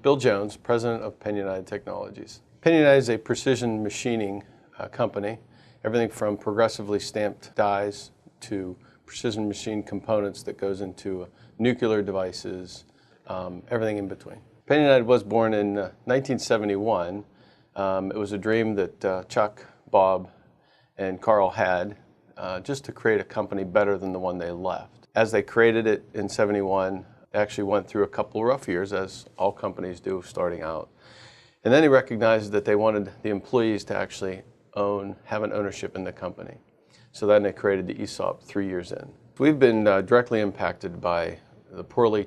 Bill Jones, president of Penn United Technologies. Penn United is a precision machining company, everything from progressively stamped dies to precision machine components that goes into nuclear devices, everything in between. Penn United was born in 1971. It was a dream that Chuck, Bob, and Carl had just to create a company better than the one they left. As they created it in '71, actually went through a couple of rough years, as all companies do starting out. And then he recognized that they wanted the employees to actually have an ownership in the company. So then they created the ESOP 3 years in. We've been directly impacted by the poorly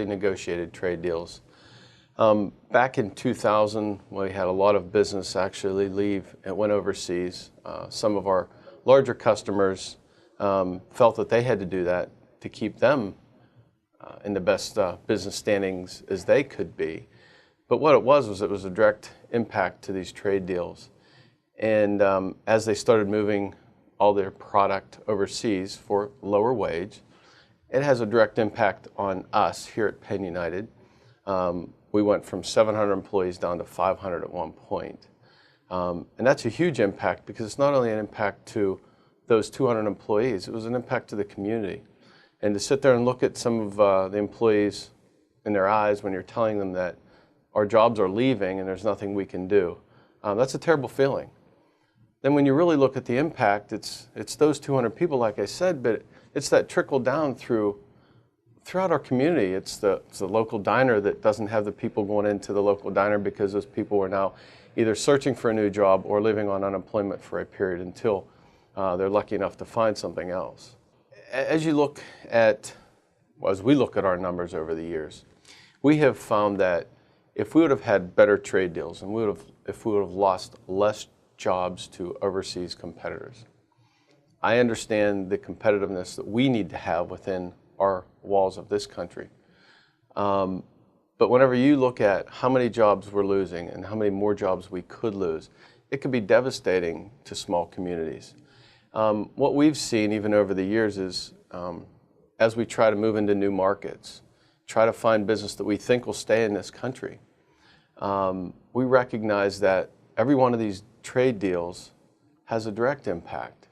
negotiated trade deals. Back in 2000, we had a lot of business actually leave and went overseas. Some of our larger customers felt that they had to do that to keep them in the best business standings as they could be. But what it was a direct impact to these trade deals. And as they started moving all their product overseas for lower wage, it has a direct impact on us here at Penn United. We went from 700 employees down to 500 at one point. And that's a huge impact because it's not only an impact to those 200 employees, it was an impact to the community. And to sit there and look at some of the employees in their eyes when you're telling them that our jobs are leaving and there's nothing we can do, that's a terrible feeling. Then when you really look at the impact, it's those 200 people, like I said, but it's that trickle down throughout our community. It's the local diner that doesn't have the people going into the local diner because those people are now either searching for a new job or living on unemployment for a period until they're lucky enough to find something else. As we look at our numbers over the years, we have found that if we would have had better trade deals and if we would have lost less jobs to overseas competitors, I understand the competitiveness that we need to have within our walls of this country. But whenever you look at how many jobs we're losing and how many more jobs we could lose, it could be devastating to small communities. What we've seen even over the years is as we try to move into new markets, try to find business that we think will stay in this country, we recognize that every one of these trade deals has a direct impact.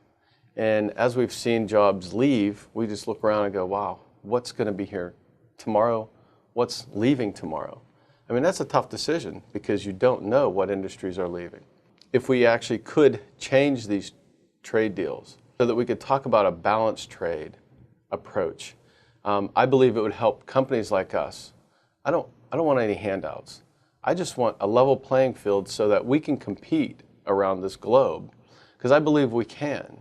And as we've seen jobs leave, we just look around and go, wow, what's going to be here tomorrow? What's leaving tomorrow? I mean, that's a tough decision because you don't know what industries are leaving. If we actually could change these trade deals so that we could talk about a balanced trade approach, I believe it would help companies like us. I don't want any handouts. I just want a level playing field so that we can compete around this globe, because I believe we can.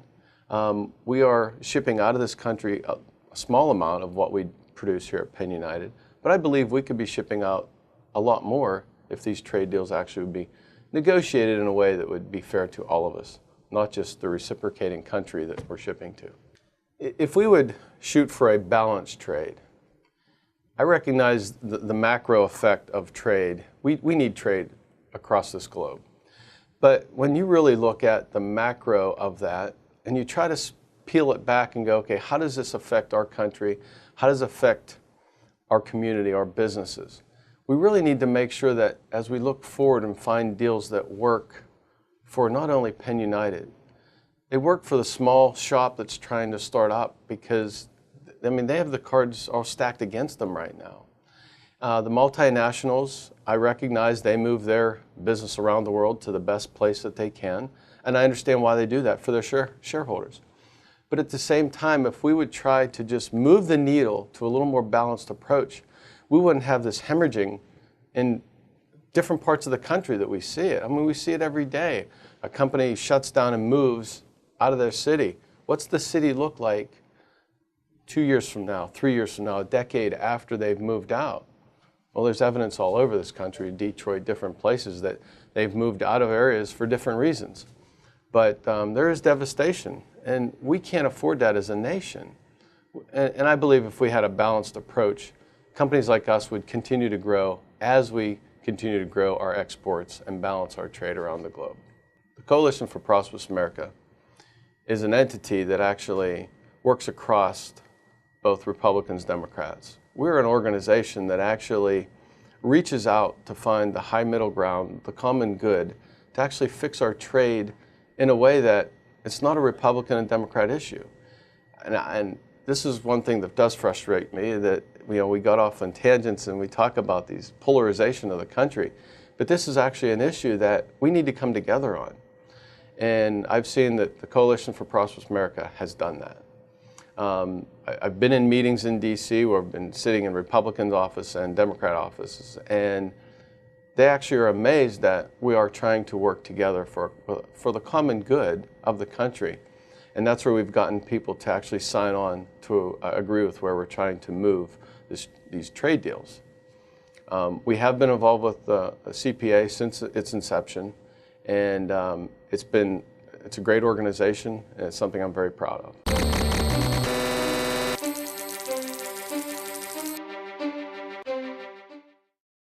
We are shipping out of this country a small amount of what we produce here at Penn United, but I believe we could be shipping out a lot more if these trade deals actually would be negotiated in a way that would be fair to all of us, not just the reciprocating country that we're shipping to. If we would shoot for a balanced trade, I recognize the macro effect of trade. We need trade across this globe. But when you really look at the macro of that and you try to peel it back and go, okay, how does this affect our country? How does it affect our community, our businesses? We really need to make sure that as we look forward and find deals that work for not only Penn United, they work for the small shop that's trying to start up, because I mean, they have the cards all stacked against them right now. The multinationals, I recognize they move their business around the world to the best place that they can, and I understand why they do that for their shareholders. But at the same time, if we would try to just move the needle to a little more balanced approach, we wouldn't have this hemorrhaging in different parts of the country that we see it. I mean, we see it every day. A company shuts down and moves out of their city. What's the city look like 2 years from now, 3 years from now, a decade after they've moved out? Well, there's evidence all over this country, Detroit, different places, that they've moved out of areas for different reasons. But there is devastation, and we can't afford that as a nation. And I believe if we had a balanced approach, companies like us would continue to grow as we continue to grow our exports and balance our trade around the globe. The Coalition for Prosperous America is an entity that actually works across both Republicans and Democrats. We're an organization that actually reaches out to find the high middle ground, the common good, to actually fix our trade in a way that it's not a Republican and Democrat issue. And this is one thing that does frustrate me, that we got off on tangents and we talk about these polarization of the country, but this is actually an issue that we need to come together on. And I've seen that the Coalition for Prosperous America has done that. I've been in meetings in D.C. where I've been sitting in Republican office and Democrat offices, and they actually are amazed that we are trying to work together for the common good of the country. And that's where we've gotten people to actually sign on to agree with where we're trying to move these trade deals. We have been involved with the CPA since its inception, and it's a great organization, and it's something I'm very proud of.